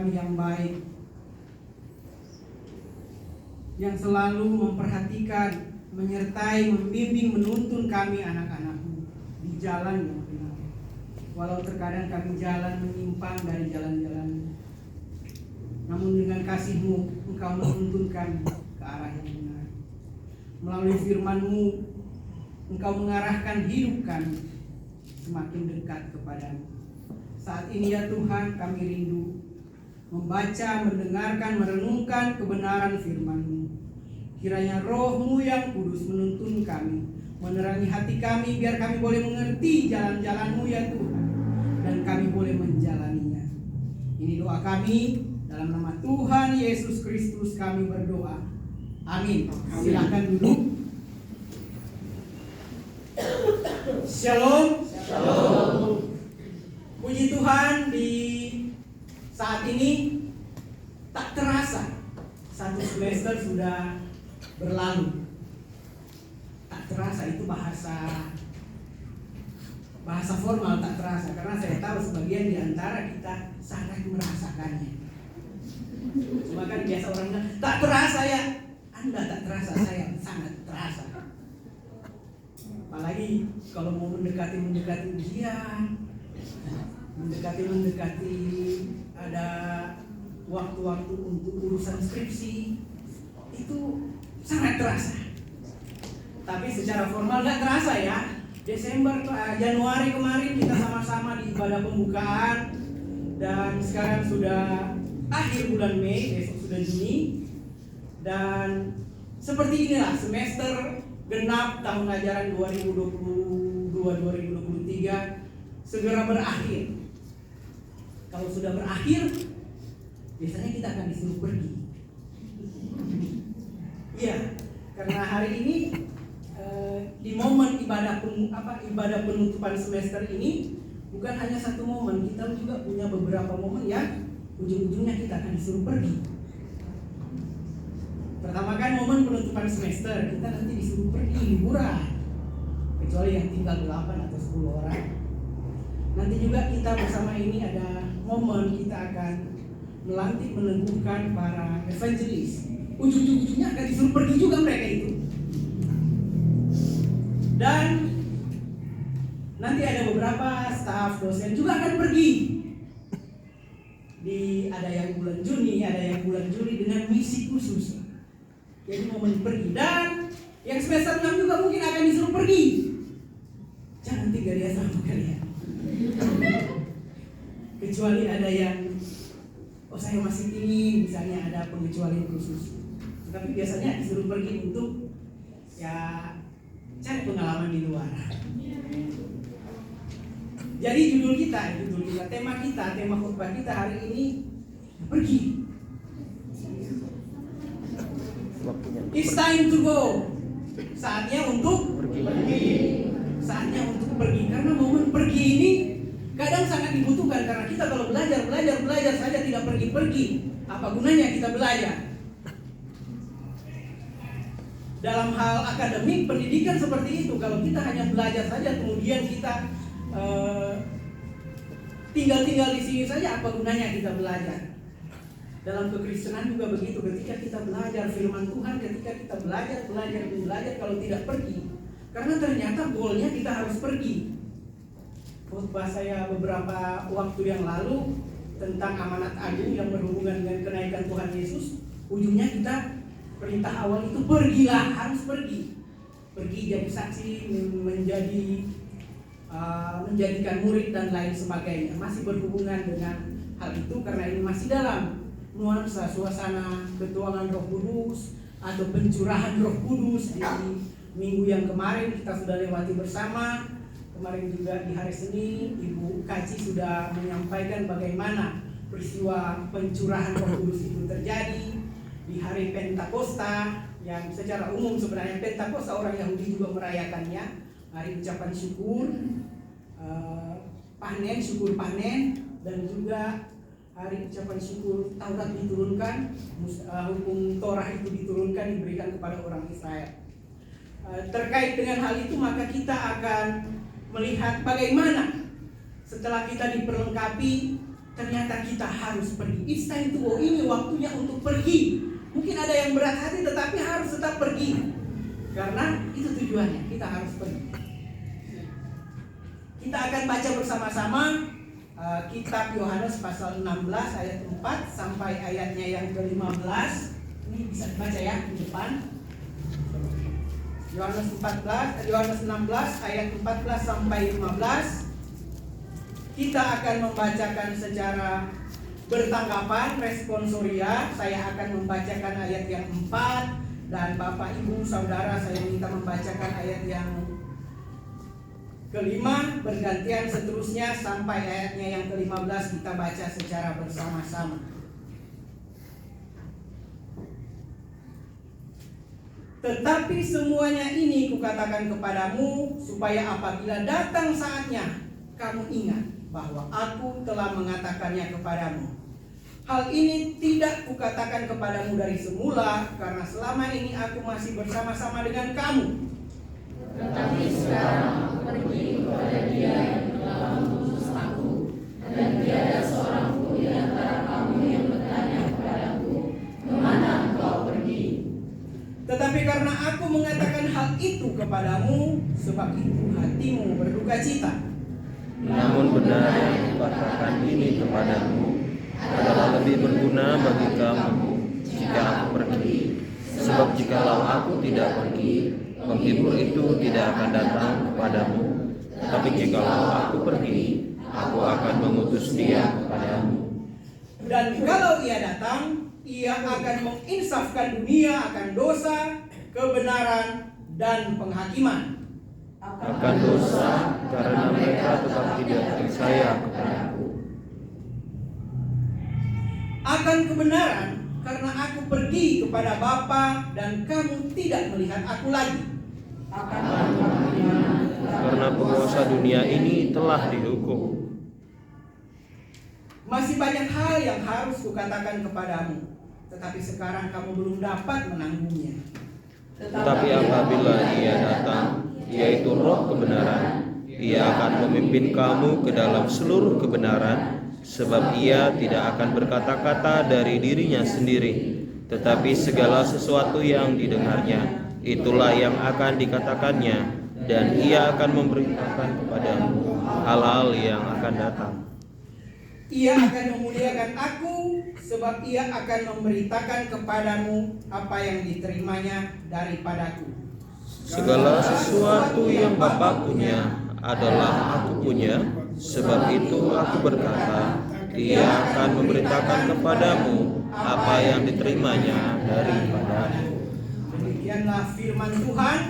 kami yang baik, yang selalu memperhatikan, menyertai, membimbing, menuntun kami anak-anak-Mu di jalan yang benar. Walau terkadang kami jalan menyimpang dari jalan-jalan, namun dengan kasih-Mu Engkau menuntun kami ke arah yang benar. Melalui firman-Mu Engkau mengarahkan hidup kami semakin dekat kepadamu. Saat ini ya Tuhan, kami rindu membaca, mendengarkan, merenungkan kebenaran firman-Mu. Kiranya Roh-Mu yang kudus menuntun kami, menerangi hati kami, biar kami boleh mengerti jalan-jalan-Mu ya Tuhan, dan kami boleh menjalaninya. Ini doa kami, dalam nama Tuhan Yesus Kristus kami berdoa. Amin. Silakan duduk. Shalom. Shalom. Puji Tuhan, di saat ini tak terasa satu semester sudah berlalu. Tak terasa, itu bahasa formal, tak terasa, karena saya tahu sebagian di antara kita sangat merasakannya. Cuma kan biasa orang bilang, tak terasa ya. Anda tak terasa, saya sangat terasa. Apalagi kalau mau mendekati ujian, mendekati ada waktu-waktu untuk urusan skripsi, itu sangat terasa. Tapi secara formal nggak terasa ya. Januari kemarin kita sama-sama di ibadah pembukaan, dan sekarang sudah akhir bulan Mei, besok sudah Juni, dan seperti inilah semester genap tahun ajaran 2022-2023 segera berakhir. Kalau sudah berakhir, biasanya kita akan disuruh pergi. Iya, karena hari ini di momen ibadah penutupan semester ini bukan hanya satu momen, kita juga punya beberapa momen yang ujung-ujungnya kita akan disuruh pergi. Pertama kan momen penutupan semester, kita nanti disuruh pergi liburan, kecuali yang tinggal 8 atau 10 orang. Nanti juga kita bersama ini ada momen kita akan melantik meneguhkan para evangelis. Ujung-ujungnya akan disuruh pergi juga mereka itu. Dan nanti ada beberapa staf dosen juga akan pergi. Ada yang bulan Juni, ada yang bulan Juli dengan misi khusus. Jadi momen pergi. Dan yang semester 6 juga mungkin akan disuruh pergi. Jangan tinggal dia sama kalian. Kecuali ada yang saya masih ingin, misalnya ada pengecualian khusus. Tapi biasanya disuruh pergi untuk cari pengalaman di luar. Jadi judul kita, tema khotbah kita hari ini pergi. It's time to go. Saatnya untuk pergi. Saatnya untuk pergi. Karena momen pergi ini kadang sangat dibutuhkan, karena kita kalau belajar saja tidak pergi-pergi, apa gunanya kita belajar? Dalam hal akademik, pendidikan seperti itu. Kalau kita hanya belajar saja, kemudian kita tinggal di sini saja, apa gunanya kita belajar? Dalam kekristenan juga begitu. Ketika kita belajar firman Tuhan, ketika kita belajar, kalau tidak pergi, karena ternyata goalnya kita harus pergi. Khotbah saya beberapa waktu yang lalu tentang amanat agung yang berhubungan dengan kenaikan Tuhan Yesus, ujungnya kita perintah awal itu pergilah, harus pergi jadi saksi, menjadikan murid dan lain sebagainya. Masih berhubungan dengan hal itu karena ini masih dalam nuansa suasana ketuangan Roh Kudus atau pencurahan Roh Kudus. Di minggu yang kemarin kita sudah lewati bersama. Kemarin juga di hari Senin Ibu Kaci sudah menyampaikan bagaimana peristiwa pencurahan Roh Kudus itu terjadi di hari Pentakosta, yang secara umum sebenarnya Pentakosta orang Yahudi juga merayakannya, hari ucapan syukur, syukur panen, dan juga hari ucapan syukur Taurat diturunkan, hukum Torah itu diturunkan, diberikan kepada orang Israel. Terkait dengan hal itu maka kita akan melihat bagaimana setelah kita diperlengkapi ternyata kita harus pergi. It's time to go. Ini waktunya untuk pergi. Mungkin ada yang berat hati tetapi harus tetap pergi. Karena itu tujuannya, kita harus pergi. Kita akan baca bersama-sama kitab Yohanes pasal 16 ayat 4 sampai ayatnya yang ke-15. Ini bisa dibaca ya di depan. Yohanes 16 ayat 14 sampai 15. Kita akan membacakan secara bertanggapan, responsoria. Saya akan membacakan ayat yang 4 dan Bapak Ibu Saudara saya minta membacakan ayat yang ke-5, bergantian seterusnya sampai ayatnya yang ke-15 kita baca secara bersama-sama. Tetapi semuanya ini kukatakan kepadamu supaya apabila datang saatnya kamu ingat bahwa aku telah mengatakannya kepadamu. Hal ini tidak kukatakan kepadamu dari semula, karena selama ini aku masih bersama-sama dengan kamu. Tetapi sekarang aku pergi kepada Dia yang telah mengutus aku, dan tiada seorang pun di antara kamu yang bertanya kepadaku, kemana engkau pergi? Tetapi karena aku mengatakan hal itu kepadamu, sebab itu hatimu berduka cita. Namun benar yang kukatakan ini kepadamu adalah lebih berguna bagi kamu jika aku pergi. Sebab jikalau aku tidak pergi, penghibur itu tidak akan datang kepadamu. Tetapi jikalau aku pergi, aku akan mengutus Dia kepadamu. Dan kalau Ia datang, Ia akan menginsafkan dunia akan dosa, kebenaran, dan penghakiman. Akan dosa karena mereka tetap tidak percaya kepadaku. Akan kebenaran karena aku pergi kepada Bapa dan kamu tidak melihat aku lagi. Akan penghakiman Karena penguasa dunia ini telah dihukum. Masih banyak hal yang harus kukatakan kepadamu, tetapi sekarang kamu belum dapat menanggungnya. Tetapi apabila Ia datang, yaitu Roh kebenaran, Ia akan memimpin kamu ke dalam seluruh kebenaran, sebab Ia tidak akan berkata-kata dari dirinya sendiri, tetapi segala sesuatu yang didengarnya, itulah yang akan dikatakannya, dan Ia akan memberitakan kepadamu hal-hal yang akan datang. Ia akan memuliakan aku, sebab Ia akan memberitakan kepadamu apa yang diterimanya daripadaku. Segala sesuatu yang Bapa punya adalah aku punya, sebab itu aku berkata, Ia akan memberitakan kepadamu apa yang diterimanya daripadaku. Demikianlah firman Tuhan.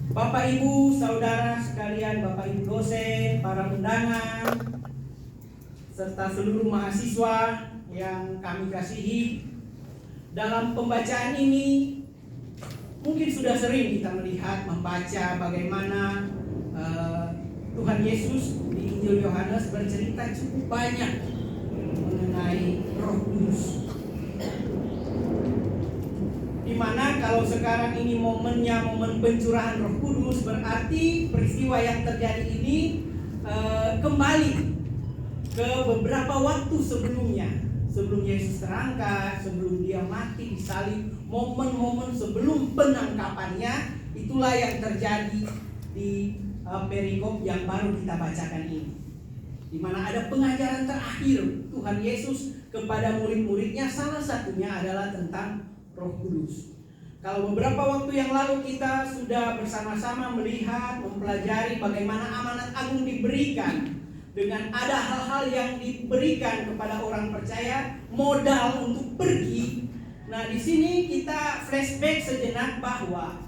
Bapak Ibu Saudara sekalian, Bapak Ibu dosen, para undangan, serta seluruh mahasiswa yang kami kasihi, dalam pembacaan ini mungkin sudah sering kita melihat, membaca bagaimana Tuhan Yesus di Injil Yohanes bercerita cukup banyak mengenai Roh Kudus. Dimana kalau sekarang ini momennya momen pencurahan Roh Kudus, berarti peristiwa yang terjadi ini kembali ke beberapa waktu sebelumnya. Sebelum Yesus terangkat, sebelum Dia mati disalib, momen-momen sebelum penangkapannya, itulah yang terjadi di perikop yang baru kita bacakan ini. Di mana ada pengajaran terakhir Tuhan Yesus kepada murid-muridnya, salah satunya adalah tentang Roh Kudus. Kalau beberapa waktu yang lalu kita sudah bersama-sama melihat, mempelajari bagaimana amanat agung diberikan, dengan ada hal-hal yang diberikan kepada orang percaya, modal untuk pergi. Nah, di sini kita flashback sejenak bahwa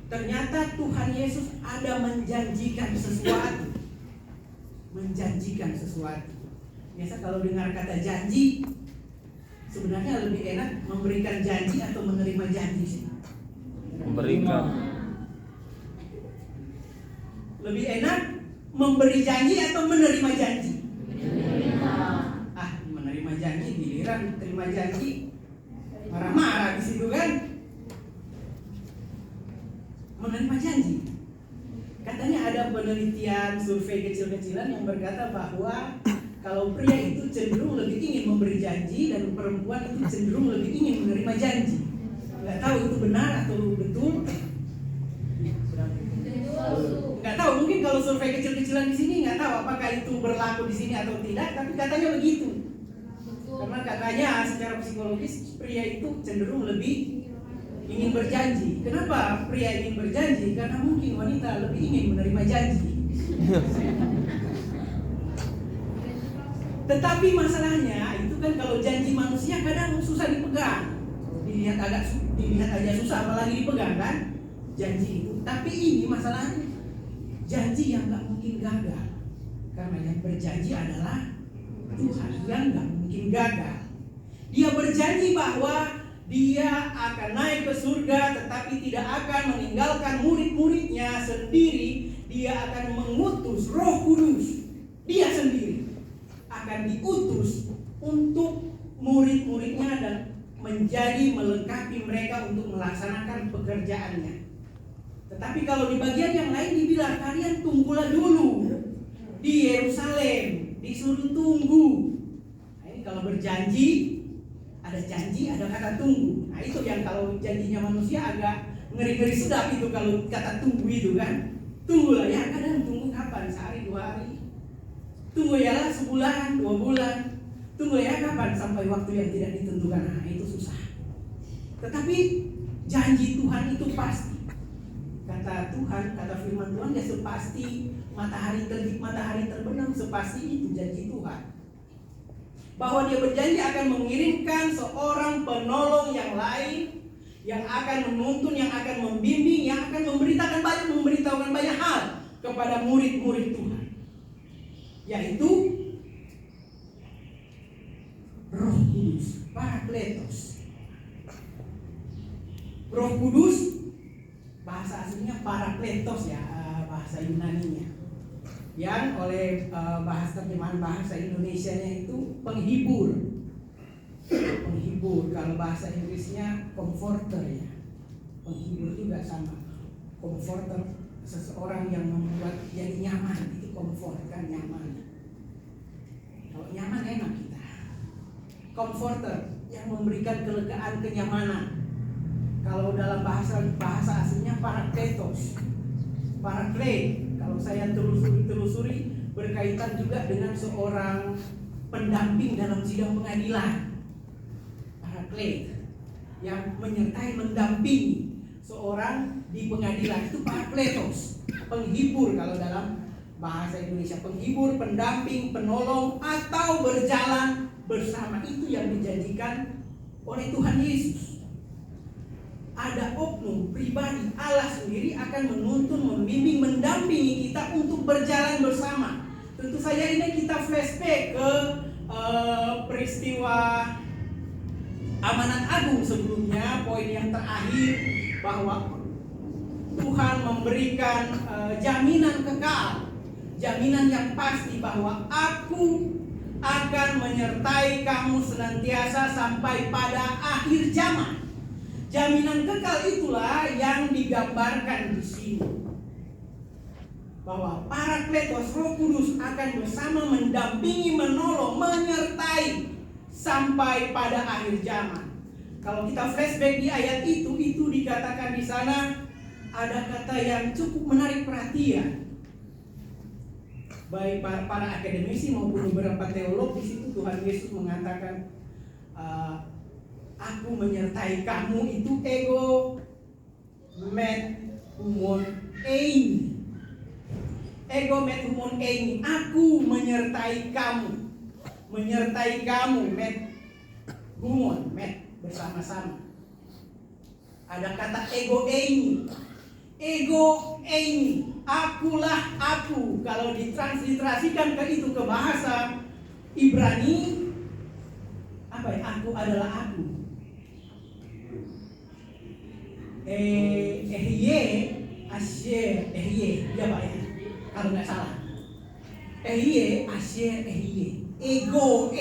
ternyata Tuhan Yesus ada menjanjikan sesuatu. Menjanjikan sesuatu. Biasa kalau dengar kata janji, sebenarnya lebih enak memberikan janji atau menerima janji sih? Memberikan. Lebih enak memberi janji atau menerima janji? Menerima janji, giliran terima janji marah-marah di situ kan? Menerima janji. Katanya ada penelitian survei kecil-kecilan yang berkata bahwa kalau pria itu cenderung lebih ingin memberi janji dan perempuan itu cenderung lebih ingin menerima janji. Nggak tahu itu benar atau betul. Nggak tahu, mungkin kalau survei kecil-kecilan di sini nggak tahu apakah itu berlaku di sini atau tidak, tapi katanya begitu. Karena katanya secara psikologis pria itu cenderung lebih ingin berjanji. Kenapa pria ingin berjanji? Karena mungkin wanita lebih ingin menerima janji. Tetapi masalahnya itu kan kalau janji manusia kadang susah dipegang. Dilihat aja susah, apalagi dipegang kan janji itu. Tapi ini masalahnya janji yang nggak mungkin gagal, karena yang berjanji adalah Tuhan yang nggak mungkin gagal. Dia berjanji bahwa dia akan naik ke surga, tetapi tidak akan meninggalkan murid-muridnya sendiri. Dia akan mengutus Roh Kudus. Dia sendiri akan diutus untuk murid-muridnya dan menjadi melengkapi mereka untuk melaksanakan pekerjaannya. Tetapi kalau di bagian yang lain dibilang kalian tunggulah dulu di Yerusalem, disuruh tunggu. Nah, ini kalau berjanji ada janji, ada kata tunggu. Nah itu yang kalau janjinya manusia agak ngeri-ngeri sedap itu kalau kata tunggu itu kan. Tunggulah ya, kadang tunggu kapan? Sehari, 2 hari. Tunggu ya lah sebulan, 2 bulan. Tunggu ya kapan? Sampai waktu yang tidak ditentukan. Nah itu susah. Tetapi janji Tuhan itu pasti. Kata Tuhan, kata firman Tuhan ya sepasti matahari terbit, matahari terbenam, sepasti itu janji Tuhan. Bahwa dia berjanji akan mengirimkan seorang penolong yang lain, yang akan menuntun, yang akan membimbing, yang akan memberitahukan banyak hal kepada murid-murid Tuhan, yaitu Roh Kudus, Parakletos. Roh Kudus bahasa aslinya Parakletos ya, bahasa Yunaninya, yang oleh terjemahan bahasa Indonesianya itu penghibur. Kalau bahasa Inggrisnya comforter ya. Penghibur juga sama. Comforter, seseorang yang membuat jadi nyaman, itu comfort kan, nyaman. Kalau nyaman enak kita. Comforter yang memberikan kelegaan, kenyamanan. Kalau dalam bahasa aslinya Parakletos. Paraklete, kalau saya telusuri berkaitan juga dengan seorang pendamping dalam sidang pengadilan. Paraklete yang menyertai, mendampingi seorang di pengadilan, itu Parakletos. Penghibur kalau dalam bahasa Indonesia, penghibur, pendamping, penolong, atau berjalan bersama, itu yang dijanjikan oleh Tuhan Yesus. Ada oknum pribadi, Allah sendiri akan menuntun, membimbing, mendampingi kita untuk berjalan bersama. Tentu saja ini kita flashback ke peristiwa Amanat Agung sebelumnya, poin yang terakhir bahwa Tuhan memberikan jaminan kekal, jaminan yang pasti bahwa Aku akan menyertai kamu senantiasa sampai pada akhir zaman. Jaminan kekal itulah yang digambarkan di sini. Bahwa Parakletos, Roh Kudus akan bersama mendampingi, menolong, menyertai sampai pada akhir zaman. Kalau kita flashback di ayat itu dikatakan di sana ada kata yang cukup menarik perhatian. Baik para akademisi maupun beberapa teolog, di situ Tuhan Yesus mengatakan Aku menyertai kamu, itu ego met humon eini. Ego met humon eini. Aku menyertai kamu. Menyertai kamu, met humon, met bersama-sama. Ada kata ego eini. Ego eini. Akulah aku. Kalau ditransliterasikan ke itu ke bahasa Ibrani, apa ya? Aku adalah aku. Asyer, ya Pak ya, kalau nggak salah. Asyer, ego,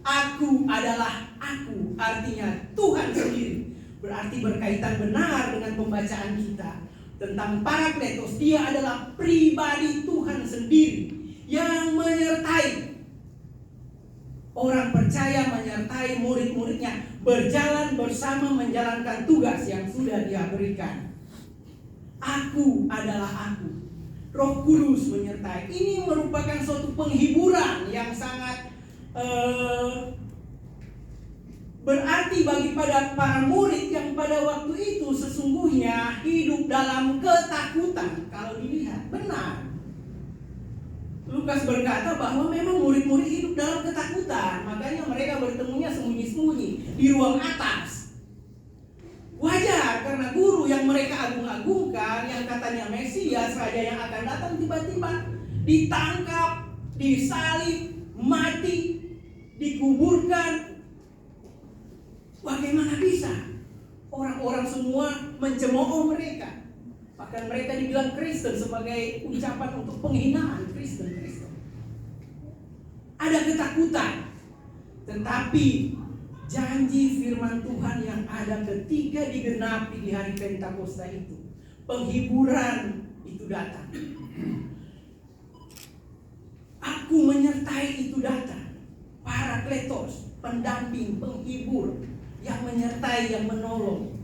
aku adalah aku, artinya Tuhan sendiri. Berarti berkaitan benar dengan pembacaan kita tentang Parakletos, dia adalah pribadi Tuhan sendiri yang menyertai orang percaya, menyertai murid-muridnya berjalan bersama menjalankan tugas yang sudah dia berikan. Aku adalah aku. Roh Kudus menyertai. Ini merupakan suatu penghiburan yang sangat berarti bagi para murid yang pada waktu itu sesungguhnya hidup dalam ketakutan. Kalau dilihat, benar. Lukas berkata bahwa memang murid-murid hidup dalam ketakutan. Makanya mereka bertemunya sembunyi-sembunyi di ruang atas. Wajar, karena guru yang mereka agung-agungkan, yang katanya Mesias, Raja yang akan datang, tiba-tiba ditangkap, disalib, mati, dikuburkan. Bagaimana bisa? Orang-orang semua mencemooh mereka. Bahkan mereka dibilang Kristen sebagai ucapan untuk penghinaan Kristen. Ada ketakutan. Tetapi janji firman Tuhan yang ada ketika digenapi di hari Pentakosta itu, penghiburan itu datang. Aku menyertai itu datang. Parakletos, pendamping, penghibur, yang menyertai, yang menolong.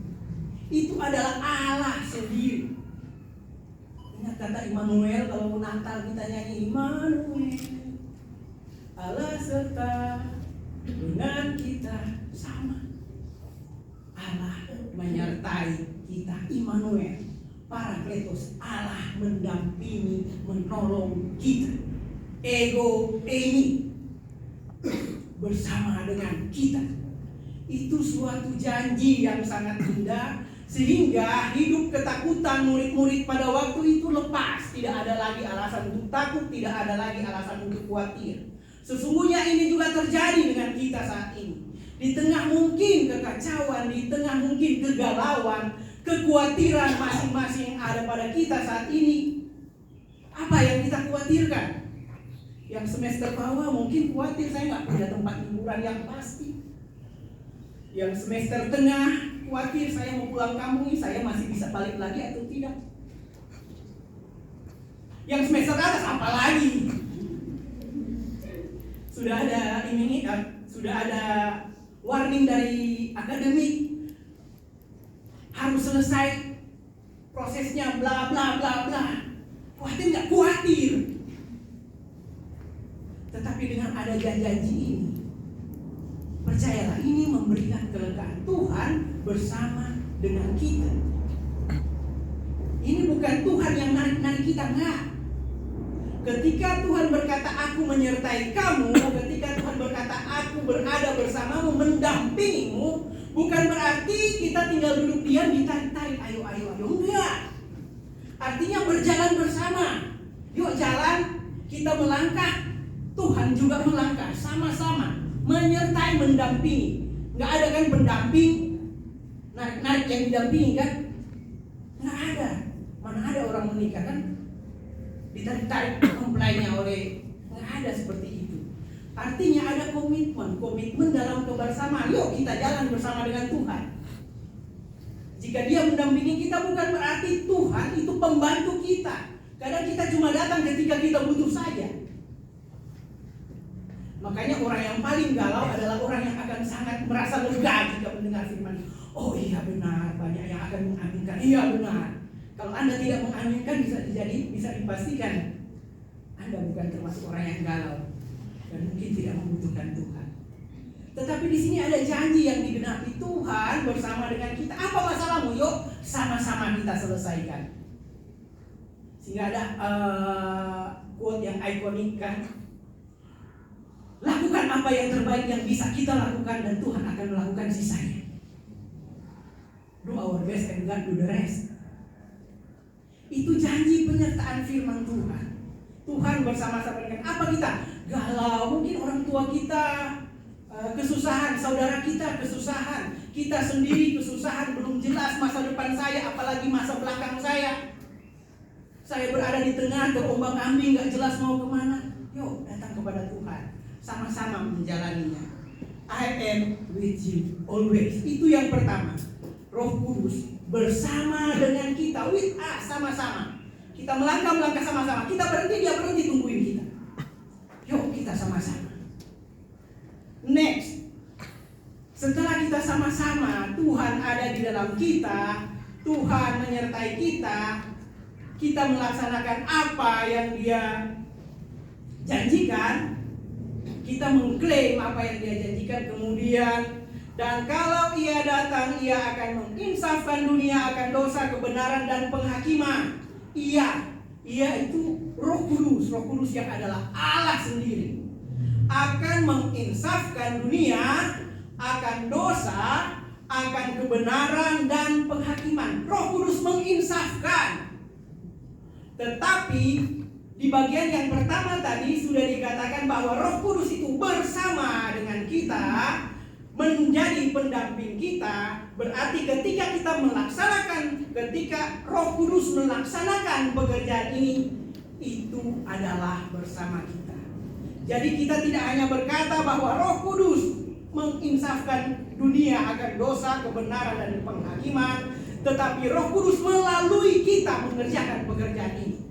Itu adalah Allah sendiri. Ingat kata Immanuel, kalau Natal kita nyanyi Immanuel, Allah serta dengan kita, sama. Allah menyertai kita, Immanuel, Parakletos, Allah mendampingi, menolong kita. Ego Eimi bersama dengan kita. Itu suatu janji yang sangat indah, sehingga hidup ketakutan murid-murid pada waktu itu lepas. Tidak ada lagi alasan untuk takut, tidak ada lagi alasan untuk khawatir. Sesungguhnya ini juga terjadi dengan kita saat ini. Di tengah mungkin kekacauan, di tengah mungkin kegalauan, kekhawatiran masing-masing yang ada pada kita saat ini, apa yang kita khawatirkan? Yang semester bawah mungkin khawatir, saya nggak punya tempat hiburan yang pasti. Yang semester tengah khawatir, saya mau pulang kampung, saya masih bisa balik lagi atau tidak. Yang semester atas apalagi? Sudah ada warning dari akademik, harus selesai prosesnya, bla bla bla bla. Khawatir nggak? Khawatir. Tetapi dengan ada janji ini, percayalah, ini memberikan kelegaan. Tuhan bersama dengan kita. Ini bukan Tuhan yang narik-narik kita, enggak. Ketika Tuhan berkata aku menyertai kamu, ketika Tuhan berkata aku berada bersamamu, mendampingimu, bukan berarti kita tinggal duduk diam ditarik-tarik, ayo, enggak. Artinya berjalan bersama. Yuk jalan, kita melangkah, Tuhan juga melangkah, sama-sama menyertai, mendampingi. Nggak ada kan pendamping narik-narik yang didampingi kan? Nggak ada. Mana ada orang menikah kan ditarik-tarik mempelainya oleh, nggak ada seperti itu. Artinya ada komitmen dalam kebersamaan. Yuk kita jalan bersama dengan Tuhan. Jika Dia mendampingi kita, bukan berarti Tuhan itu pembantu kita. Kadang kita cuma datang ketika kita butuh saja. Makanya orang yang paling galau adalah orang yang akan sangat merasa lega jika mendengar firman. Oh iya benar, banyak yang akan mengaminkan. Iya benar. Kalau Anda tidak mengaminkan, bisa dipastikan Anda bukan termasuk orang yang galau dan mungkin tidak membutuhkan Tuhan. Tetapi di sini ada janji yang digenapi, Tuhan bersama dengan kita. Apa masalahmu? Yuk sama-sama kita selesaikan. Sehingga ada quote yang ikonik kan. Lakukan apa yang terbaik yang bisa kita lakukan dan Tuhan akan melakukan sisanya. Do our best and God do the rest. Itu janji penyertaan firman Tuhan. Tuhan bersama-sama dengan apa kita? Galau, mungkin orang tua kita kesusahan, saudara kita kesusahan, kita sendiri kesusahan, belum jelas masa depan saya, apalagi masa belakang saya. Saya berada di tengah, terombang-ambing, gak jelas mau kemana. Yuk datang kepada Tuhan, sama-sama menjalaninya. I am with you always. Itu yang pertama. Roh Kudus bersama dengan kita, with us, sama-sama. Kita melangkah sama-sama. Kita berhenti, dia berhenti tungguin kita. Yuk kita sama-sama. Next, setelah kita sama-sama, Tuhan ada di dalam kita, Tuhan menyertai kita, kita melaksanakan apa yang Dia janjikan, kita mengklaim apa yang Dia janjikan, kemudian dan kalau Ia datang, Ia akan menginsafkan dunia akan dosa, kebenaran, dan penghakiman. Ia itu Roh Kudus yang adalah Allah sendiri, akan menginsafkan dunia akan dosa, akan kebenaran, dan penghakiman. Roh Kudus menginsafkan. Tetapi di bagian yang pertama tadi sudah dikatakan bahwa Roh Kudus itu bersama dengan kita, menjadi pendamping kita. Berarti ketika Roh Kudus melaksanakan pekerjaan ini, itu adalah bersama kita. Jadi kita tidak hanya berkata bahwa Roh Kudus menginsafkan dunia akan dosa, kebenaran, dan penghakiman, tetapi Roh Kudus melalui kita mengerjakan pekerjaan ini.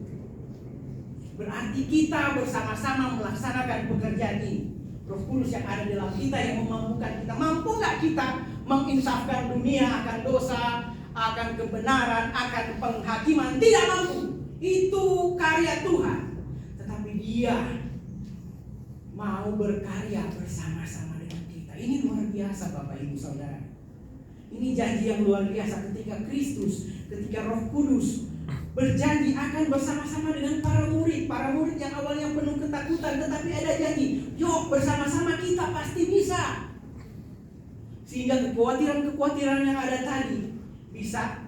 Berarti kita bersama-sama melaksanakan pekerjaan ini. Roh Kudus yang ada dalam kita yang memampukan kita. Mampu nggak kita menginsafkan dunia akan dosa, akan kebenaran, akan penghakiman? Tidak mampu. Itu karya Tuhan. Tetapi Dia mau berkarya bersama-sama dengan kita. Ini luar biasa Bapak Ibu Saudara. Ini janji yang luar biasa ketika Roh Kudus berjanji akan bersama-sama dengan para murid yang awalnya penuh ketakutan, tetapi ada janji, yuk bersama-sama kita pasti bisa. Sehingga kekhawatiran yang ada tadi bisa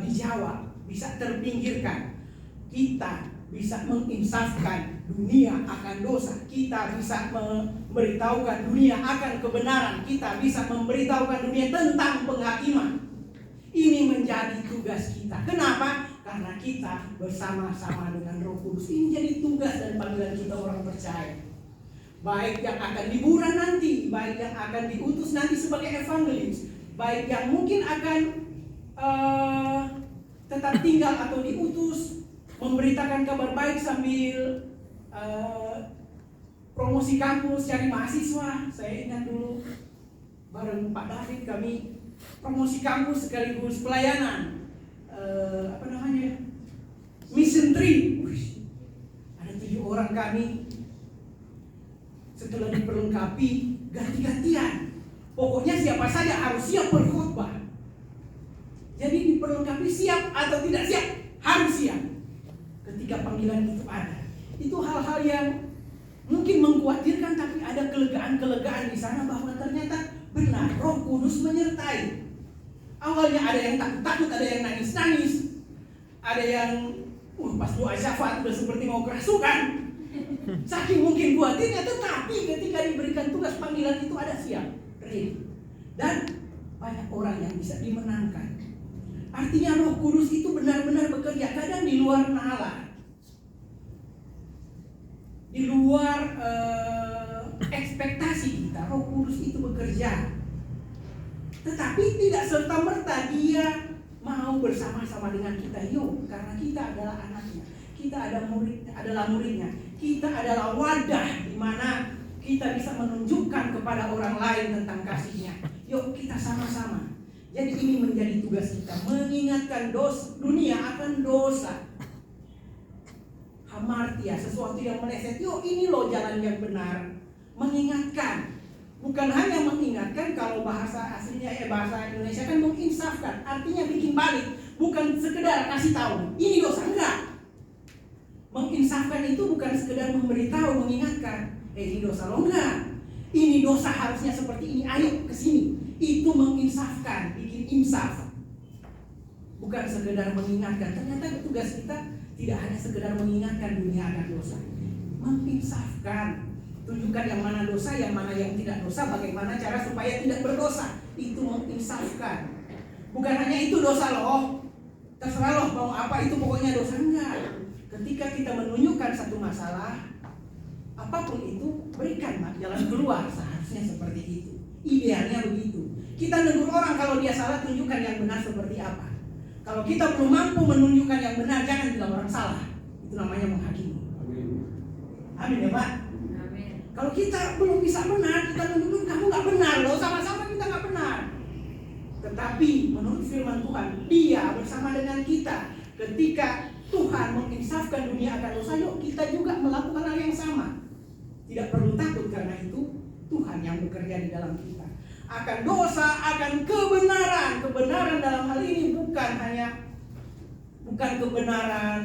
dijawab, bisa terpinggirkan. Kita bisa menginsafkan dunia akan dosa, kita bisa memberitahukan dunia akan kebenaran, kita bisa memberitahukan dunia tentang penghakiman. Ini menjadi tugas kita. Kenapa? Karena kita bersama-sama dengan Roh Kudus. Ini jadi tugas dan panggilan kita orang percaya. Baik yang akan liburan nanti, baik yang akan diutus nanti sebagai evangelis, baik yang mungkin akan tetap tinggal atau diutus memberitakan kabar baik sambil promosi kampus, cari mahasiswa. Saya ingat dulu bareng Pak David kami promosi kampus sekaligus pelayanan mission trip. Ada 7 orang kami. Setelah diperlengkapi ganti-gantian. Pokoknya siapa saja harus siap berkhotbah. Jadi diperlengkapi siap atau tidak siap, harus siap. Ketika panggilan itu ada. Itu hal-hal yang mungkin mengkhawatirkan, tapi ada kelegaan di sana bahwa ternyata benar, Roh Kudus menyertai. Awalnya ada yang takut-takut, ada yang nangis-nangis, ada yang pas doa syafaat udah seperti mau kerasukan. Saking mungkin khawatirnya, tetapi ketika diberikan tugas panggilan itu ada siap, ready. Dan banyak orang yang bisa dimenangkan. Artinya Roh Kudus itu benar-benar bekerja, kadang di luar nalar, di luar ekspektasi kita. Roh Kudus itu bekerja, tetapi tidak serta-merta Dia mau bersama-sama dengan kita. Yuk, karena kita adalah anaknya, kita adalah muridnya, kita adalah wadah di mana kita bisa menunjukkan kepada orang lain tentang kasihnya. Yuk kita sama-sama. Jadi ini menjadi tugas kita, mengingatkan dunia akan dosa, hamartia, sesuatu yang meleset. Yuk ini loh jalan yang benar. Mengingatkan, bukan hanya mengingatkan. Kalau bahasa aslinya bahasa Indonesia kan menginsafkan, artinya bikin balik, bukan sekedar kasih tahu ini dosa, enggak. Menginsafkan itu bukan sekedar memberitahu, mengingatkan, ini dosa lo, enggak. Ini dosa harusnya seperti ini, ayo ke sini. Itu menginsafkan, bikin insaf. Bukan sekedar mengingatkan. Ternyata tugas kita tidak hanya sekedar mengingatkan dunia akan dosa, menginsafkan. Tunjukkan yang mana dosa, yang mana yang tidak dosa, bagaimana cara supaya tidak berdosa. Itu menginsafkan. Bukan hanya itu dosa loh, terserah loh mau apa itu, pokoknya dosa, enggak. Ketika kita menunjukkan satu masalah, apapun itu, berikan jalan keluar. Seharusnya seperti itu, idealnya begitu. Kita negur orang kalau dia salah, tunjukkan yang benar seperti apa. Kalau kita belum mampu menunjukkan yang benar, jangan bilang orang salah. Itu namanya menghakimi. Amin ya Pak. Kalau kita belum bisa benar, kita menuduh kamu nggak benar loh, sama-sama kita nggak benar. Tetapi menurut firman Tuhan, Dia bersama dengan kita. Ketika Tuhan menginsafkan dunia akan dosa, yuk kita juga melakukan hal yang sama. Tidak perlu takut, karena itu Tuhan yang bekerja di dalam kita. Akan dosa, akan kebenaran. Kebenaran dalam hal ini bukan kebenaran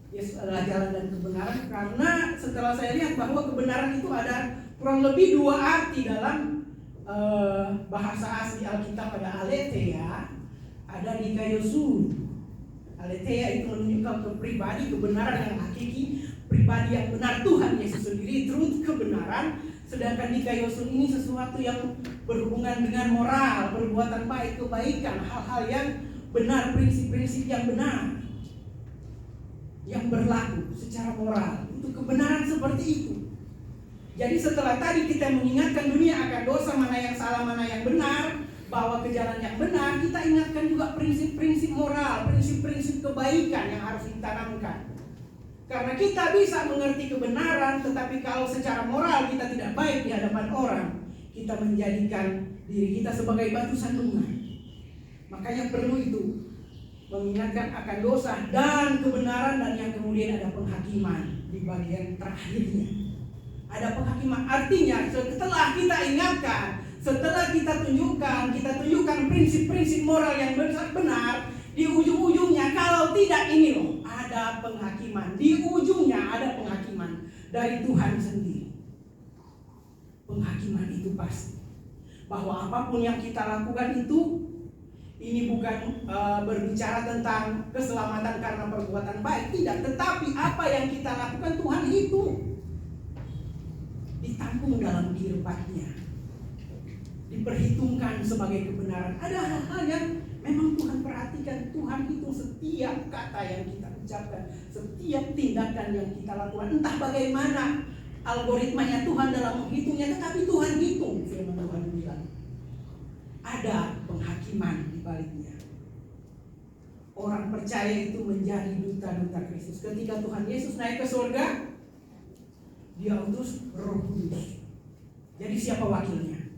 Yesus adalah jalan dan kebenaran, karena setelah saya lihat bahwa kebenaran itu ada kurang lebih 2 arti dalam bahasa asli Alkitab. Ada aletheia, ada dikaiosun. Aletheia itu menunjukkan ke pribadi, kebenaran yang hakiki, pribadi yang benar, Tuhan Yesus sendiri, truth, kebenaran. Sedangkan dikaiosun ini sesuatu yang berhubungan dengan moral, perbuatan baik, kebaikan, hal-hal yang benar, prinsip-prinsip yang benar, yang berlaku secara moral. Itu kebenaran seperti itu. Jadi setelah tadi kita mengingatkan dunia akan dosa, mana yang salah, mana yang benar, bawa ke jalan yang benar, kita ingatkan juga prinsip-prinsip moral, prinsip-prinsip kebaikan yang harus ditanamkan. Karena kita bisa mengerti kebenaran, tetapi kalau secara moral kita tidak baik di hadapan orang, kita menjadikan diri kita sebagai batu sandungan. Makanya perlu itu, mengingatkan akan dosa dan kebenaran, dan yang kemudian ada penghakiman di bagian terakhirnya. Ada penghakiman, artinya setelah kita ingatkan, setelah kita tunjukkan prinsip-prinsip moral yang benar, di ujung-ujungnya kalau tidak ini loh, ada penghakiman. Di ujungnya ada penghakiman dari Tuhan sendiri. Penghakiman itu pasti, bahwa apapun yang kita lakukan itu, ini bukan berbicara tentang keselamatan karena perbuatan baik, tidak. Tetapi apa yang kita lakukan Tuhan hitung, ditampung dalam kirpatnya, diperhitungkan sebagai kebenaran. Ada hal-hal yang memang Tuhan perhatikan. Tuhan hitung setiap kata yang kita ucapkan, setiap tindakan yang kita lakukan. Entah bagaimana algoritmanya Tuhan dalam menghitungnya, tetapi Tuhan hitung. Firman Tuhan bilang ada penghakiman di baliknya. Orang percaya itu menjadi duta-duta Kristus. Ketika Tuhan Yesus naik ke surga, Dia utus Roh Kudus. Jadi siapa wakilnya?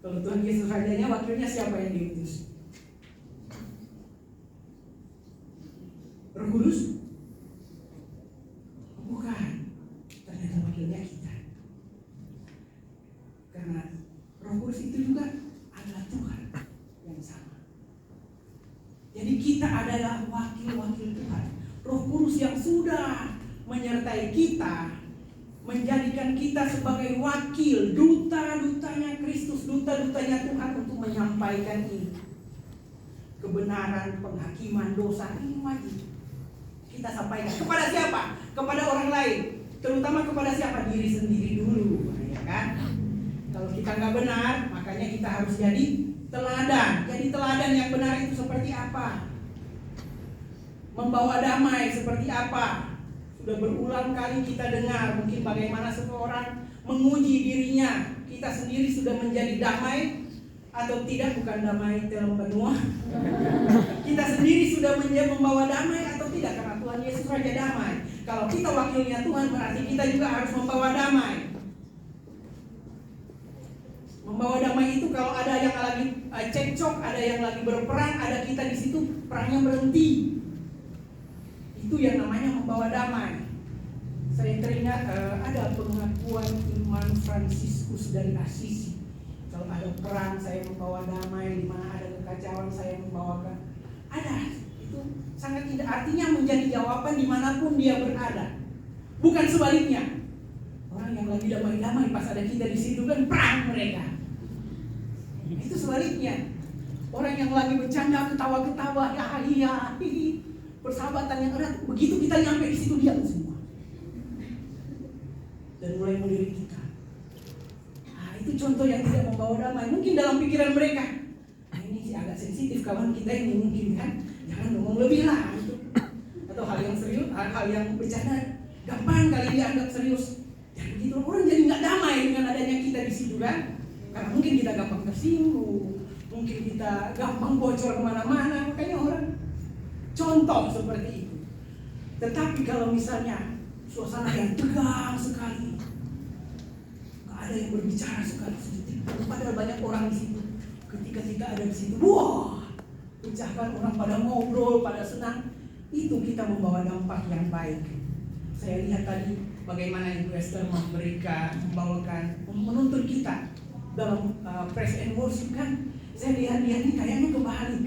Kalau Tuhan Yesus rajanya, wakilnya siapa yang diutus? Roh Kudus? Bukan. Ternyata wakilnya kita. Karena Roh Kudus itu juga adalah Tuhan yang sama. Jadi kita adalah wakil-wakil Tuhan. Roh Kudus yang sudah menyertai kita, menjadikan kita sebagai wakil, duta-dutanya Kristus, duta-dutanya Tuhan untuk menyampaikan ini. Kebenaran, penghakiman, dosa ini wajib kita sampaikan. Kepada siapa? Kepada orang lain. Terutama kepada siapa? Diri sendiri dulu, ya kan? Kalau kita nggak benar, makanya kita harus jadi teladan. Jadi teladan yang benar itu seperti apa? Membawa damai seperti apa? Sudah berulang kali kita dengar mungkin bagaimana seseorang menguji dirinya. Kita sendiri sudah menjadi damai atau tidak? Bukan damai dalam benua. Kita sendiri sudah menjadi membawa damai atau tidak? Karena Tuhan Yesus Raja damai. Kalau kita wakilnya Tuhan, berarti kita juga harus membawa damai. Membawa damai itu kalau ada yang lagi cekcok, ada yang lagi berperang, ada kita di situ, perangnya berhenti. Itu yang namanya membawa damai. Saya teringat ada pengakuan Iman Fransiskus dari Assisi. Kalau ada perang saya membawa damai, di mana ada kekacauan saya membawakan. Ada, itu sangat tidak, artinya menjadi jawaban dimanapun dia berada. Bukan sebaliknya. Orang yang lagi damai-damai pas ada kita di situ kan perang mereka. Itu sebaliknya. Orang yang lagi bercanda, ketawa-ketawa, ya iya, persahabatan yang erat, begitu kita nyampe di situ diam semua dan mulai melirik kita. Nah, itu contoh yang tidak membawa damai. Mungkin dalam pikiran mereka, ini sih agak sensitif kawan kita ini, mungkin kan, jangan ngomong lebih lah gitu. Atau hal yang serius, hal yang bercanda gampang kali dianggap serius. Dan begitu orang jadi nggak damai dengan kita di situ kan, karena mungkin kita gampang tersinggung, mungkin kita gampang bocor kemana-mana, makanya orang contoh seperti itu. Tetapi kalau misalnya suasana yang tegang sekali, nggak ada yang berbicara sekali sedikit, padahal banyak orang di situ. Ketika kita ada di situ, wah, pecahkan orang pada ngobrol, pada senang, itu kita membawa dampak yang baik. Saya lihat tadi bagaimana Ibu Esther membawakan, menuntun kita dalam praise and worship kan. Saya lihat ini kayaknya kebalik.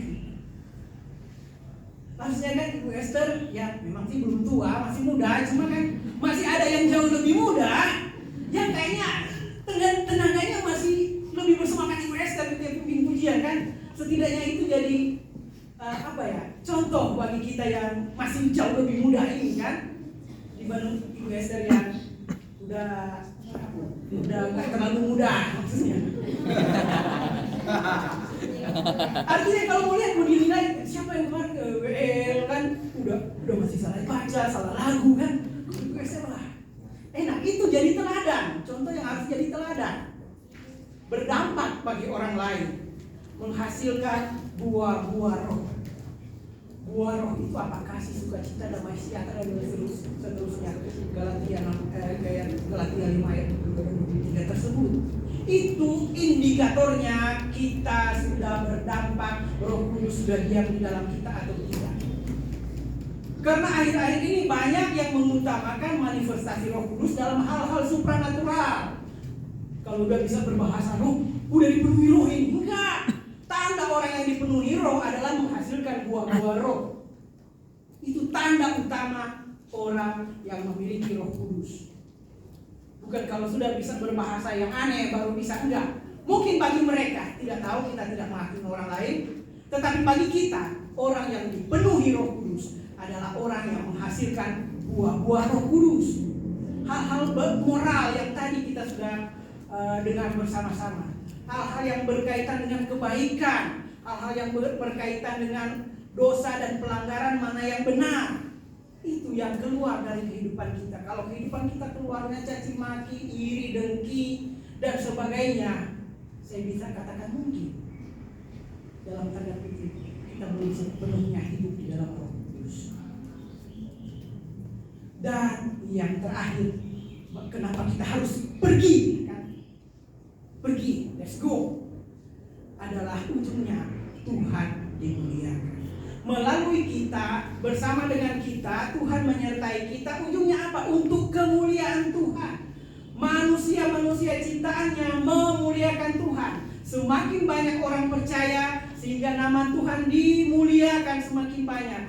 Maksudnya kan Ibu Esther ya memang sih belum tua, masih muda, cuma kan masih ada yang jauh lebih muda yang kayaknya tenaganya masih lebih bersemangat Ibu Esther ketika pimpin pujian kan. Setidaknya itu jadi contoh bagi kita yang masih jauh lebih muda ini kan, dibanding Ibu Esther yang udah nggak terlalu muda maksudnya. Artinya kalau mau lihat, mau dinilai siapa yang kemarin ke WL kan udah masih salah baca, salah lagu kan, Ibu Esther lah. Nah itu jadi teladan, contoh yang harus jadi teladan, berdampak bagi orang lain, menghasilkan buah-buah roh. Buah roh itu apa? Kasih, sukacita, damai sejahtera, dan seterusnya. Galatia 5 ayat 23 tersebut. Itu indikatornya kita sudah berdampak, Roh Kudus sudah diam di dalam kita atau tidak. Karena akhir-akhir ini banyak yang mengutamakan manifestasi Roh Kudus dalam hal-hal supranatural. Kalau udah bisa berbahasa roh, udah dipenuhi roh ini. Enggak. Tanda orang yang dipenuhi roh adalah menghasilkan buah-buah roh. Itu tanda utama orang yang memiliki Roh Kudus. Bukan kalau sudah bisa berbahasa yang aneh baru bisa, enggak. Mungkin bagi mereka, tidak tahu, kita tidak menghakimi orang lain. Tetapi bagi kita, orang yang dipenuhi Roh Kudus adalah orang yang menghasilkan buah-buah Roh Kudus. Hal-hal moral yang tadi kita sudah dengar bersama-sama. Hal-hal yang berkaitan dengan kebaikan, hal-hal yang berkaitan dengan dosa dan pelanggaran mana yang benar. Itu yang keluar dari kehidupan kita. Kalau kehidupan kita keluarnya caci maki, iri, dengki, dan sebagainya, saya bisa katakan mungkin dalam tanda petik kita belum sepenuhnya hidup di dalam Roh Kudus. Dan yang terakhir, kenapa kita harus pergi? Pergi, let's go. Adalah ujungnya Tuhan dimuliakan. Melalui kita, bersama dengan kita, Tuhan menyertai kita. Ujungnya apa? Untuk kemuliaan Tuhan. Manusia-manusia ciptaannya memuliakan Tuhan. Semakin banyak orang percaya, sehingga nama Tuhan dimuliakan semakin banyak.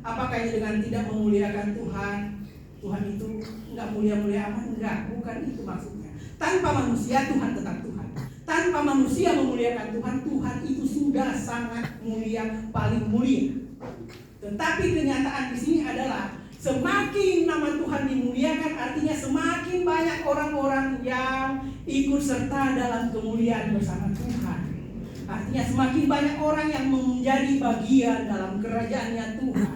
Apakah ini dengan tidak memuliakan Tuhan? Tuhan itu enggak mulia-mulia amat? Enggak, bukan itu maksudnya. Tanpa manusia, Tuhan tetap Tuhan. Tanpa manusia memuliakan Tuhan, Tuhan itu sudah sangat mulia, paling mulia. Tetapi kenyataan di sini adalah semakin nama Tuhan dimuliakan, artinya semakin banyak orang-orang yang ikut serta dalam kemuliaan bersama Tuhan. Artinya semakin banyak orang yang menjadi bagian dalam kerajaannya Tuhan.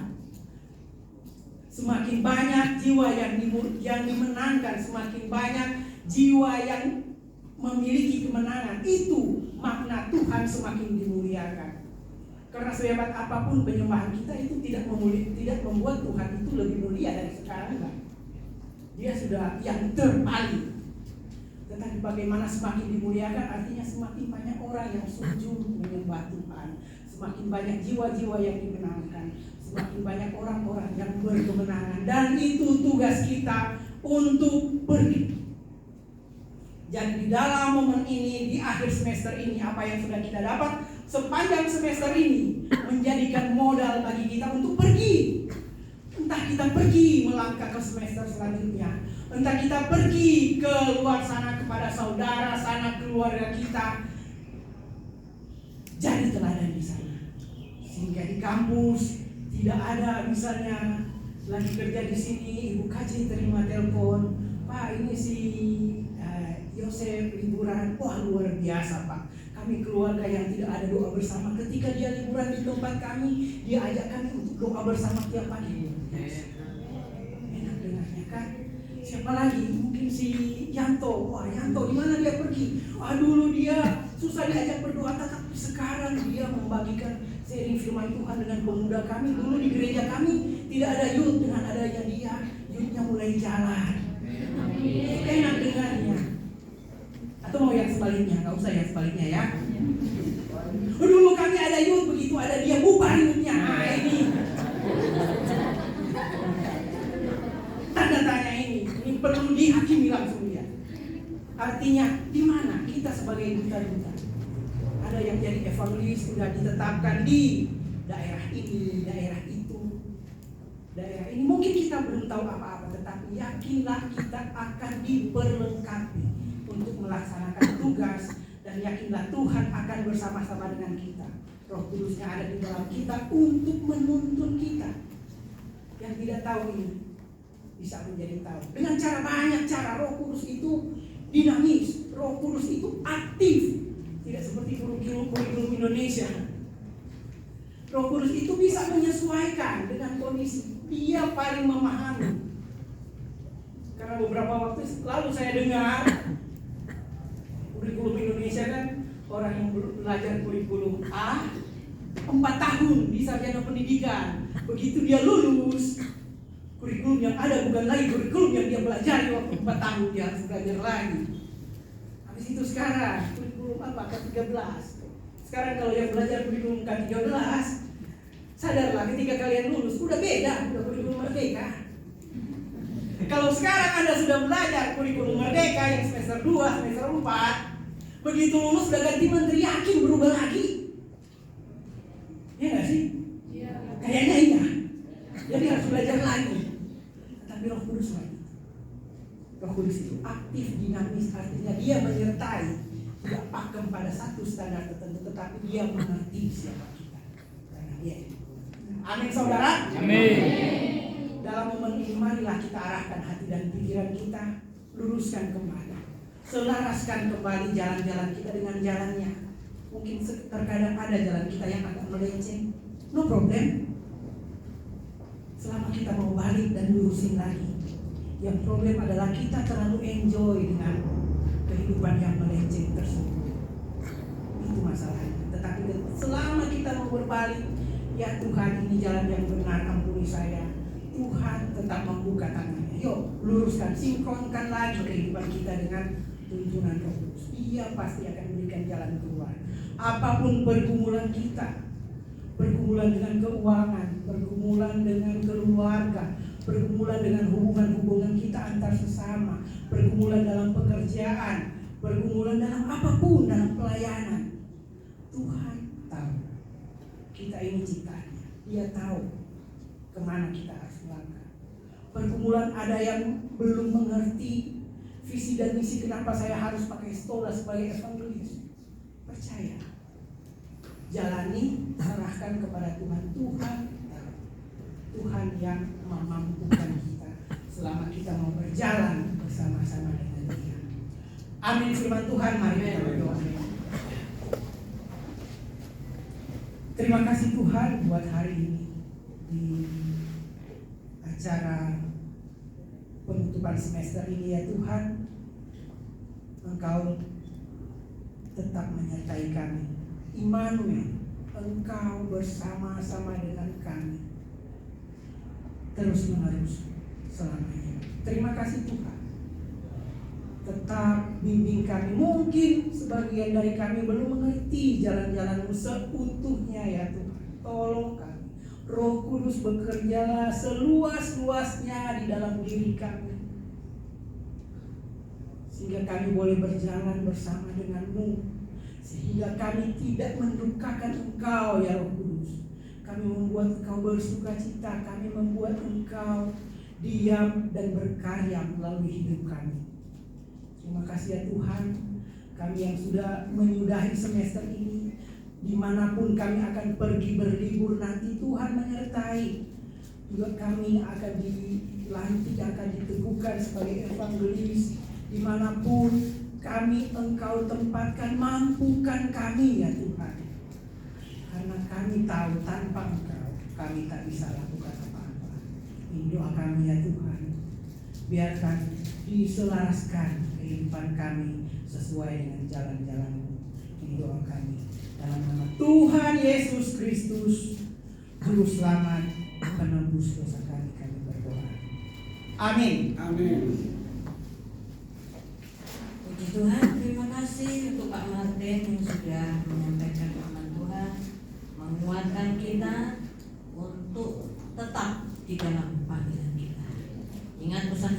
Semakin banyak jiwa yang dimenangkan, semakin banyak jiwa yang memiliki kemenangan. Itu makna Tuhan semakin dimuliakan. Karena sehebat apapun penyembahan kita itu tidak membuat Tuhan itu lebih mulia dari sekarang, kan? Dia sudah yang terpaling. Tetapi bagaimana semakin dimuliakan, artinya semakin banyak orang yang sujud menyembah Tuhan, semakin banyak jiwa-jiwa yang dimenangkan, semakin banyak orang-orang yang berkemenangan. Dan itu tugas kita untuk pergi. Jadi di dalam momen ini, di akhir semester ini, apa yang sudah kita dapat sepanjang semester ini menjadikan modal bagi kita untuk pergi. Entah kita pergi melangkah ke semester selanjutnya, entah kita pergi ke luar sana kepada saudara, sanak keluarga kita, jadi teladan di sana. Sehingga di kampus tidak ada misalnya lagi kerja di sini, Ibu KJ terima telepon, Pak ini si Yosef liburan, wah luar biasa Pak. Kami keluarga yang tidak ada doa bersama, ketika dia liburan di tempat kami, dia ajak kami untuk doa bersama tiap pagi. Enak dengarnya kan? Siapa lagi? Mungkin si Yanto. Wah, Yanto di mana dia pergi? Dulu dia susah diajak berdoa, tetapi sekarang dia membagikan sharing firman Tuhan dengan pemuda kami. Dulu di gereja kami tidak ada youth, dengan adanya dia, youthnya mulai jalan. Enak dengarnya. Atau mau yang sebaliknya? Nggak usah yang sebaliknya ya. Dulu kami ada youth, begitu ada dia bubar youthnya. Ini tanda tanya ini perlu dihakimi langsung dia. Artinya di mana kita sebagai duta-duta? Ada yang jadi evangelis sudah ditetapkan di daerah ini, daerah itu, daerah ini. Mungkin kita belum tahu apa-apa, tetapi yakinlah kita akan diperlengkapi untuk melaksanakan tugas, dan yakinlah Tuhan akan bersama-sama dengan kita. Roh Kudusnya ada di dalam kita untuk menuntun kita. Yang tidak tahu ini bisa menjadi tahu. Dengan cara banyak cara. Roh Kudus itu dinamis, Roh Kudus itu aktif. Tidak seperti kurikulum Indonesia. Roh Kudus itu bisa menyesuaikan dengan kondisi. Dia paling memahami. Karena beberapa waktu lalu saya dengar kurikulum Indonesia kan, orang yang belajar kurikulum A 4 tahun di sarjana pendidikan. Begitu dia lulus, kurikulum yang ada bukan lagi kurikulum yang dia pelajari waktu 4 tahun, dia harus belajar lagi. Habis itu sekarang kurikulum apa? K13. Sekarang kalau yang belajar kurikulum K13, sadarlah ketika kalian lulus udah beda, udah kurikulum Merdeka. Kalau sekarang Anda sudah belajar kurikulum Merdeka yang semester 2, semester 4, begitu lulus udah ganti menteri, yakin berubah lagi. Iya gak sih? Iya. Kayaknya iya. Jadi harus belajar lagi. Tapi Roh Kudus lagi. Roh Kudus itu aktif, dinamis, artinya dia menyertai. Tidak pakem pada satu standar tertentu, tetapi dia mengerti siapa kita. Karena dia itu. Amin saudara? Amin. Dalam momen ini marilah kita arahkan hati dan pikiran kita, luruskan kembali, selaraskan kembali jalan-jalan kita dengan jalannya. Mungkin terkadang ada jalan kita yang agak melenceng, no problem. Selama kita mau balik dan lurusin lagi. Yang problem adalah kita terlalu enjoy dengan kehidupan yang melenceng tersebut. Itu masalahnya. Tetapi selama kita mau berbalik, ya Tuhan ini jalan yang benar, ampuni saya. Tuhan tetap membuka tangannya. Yuk, luruskan, sinkronkan lagi kehidupan kita dengan tuntunan Roh Kudus. Dia pasti akan memberikan jalan keluar. Apapun pergumulan kita, pergumulan dengan keuangan, pergumulan dengan keluarga, pergumulan dengan hubungan-hubungan kita antar sesama, pergumulan dalam pekerjaan, pergumulan dalam apapun, dalam pelayanan, Tuhan tahu. Kita ini ciptaannya. Dia tahu kemana kita harus melangkah. Pergumulan ada yang belum mengerti visi dan misi kenapa saya harus pakai stola sebagai evangelis. Percaya, jalani, serahkan kepada Tuhan. Tuhan yang memampukan kita selama kita mau berjalan bersama-sama dengan Dia. Amin firman Tuhan. Mari kita berdoa. Terima kasih Tuhan buat hari ini di acara penutupan semester ini, ya Tuhan. Engkau tetap menyertai kami. Immanuel, Engkau bersama-sama dengan kami terus menerus selamanya. Terima kasih Tuhan. Tetap bimbing kami. Mungkin sebagian dari kami belum mengerti jalan-jalan-Mu seutuhnya, ya Tuhan. Tolong kami. Roh Kudus bekerjalah seluas-luasnya di dalam diri kami, sehingga kami boleh berjalan bersama dengan-Mu, sehingga kami tidak mendukakan Engkau, ya Roh Kudus. Kami membuat Engkau bersuka cita, kami membuat Engkau diam dan berkarya melalui hidup kami. Terima kasih ya Tuhan, kami yang sudah menyudahi semester ini, dimanapun kami akan pergi berlibur nanti, Tuhan menyertai. Juga kami akan dilantik, akan diteguhkan sebagai evangelis. Dimanapun kami Engkau tempatkan, mampukan kami ya Tuhan. Karena kami tahu tanpa Engkau kami tak bisa lakukan apa-apa. Ini doa kami ya Tuhan. biarkan diselaraskan kehidupan kami sesuai dengan jalan-jalan-Mu. Ini doa kami dalam nama Tuhan Yesus Kristus, Juru Selamat, penebus dosa kami berdoa. Amin. Amin. Puji Tuhan, terima kasih untuk Pak Martin yang sudah menyampaikan firman Tuhan, menguatkan kita untuk tetap di dalam panggilan kita. Ingat pesan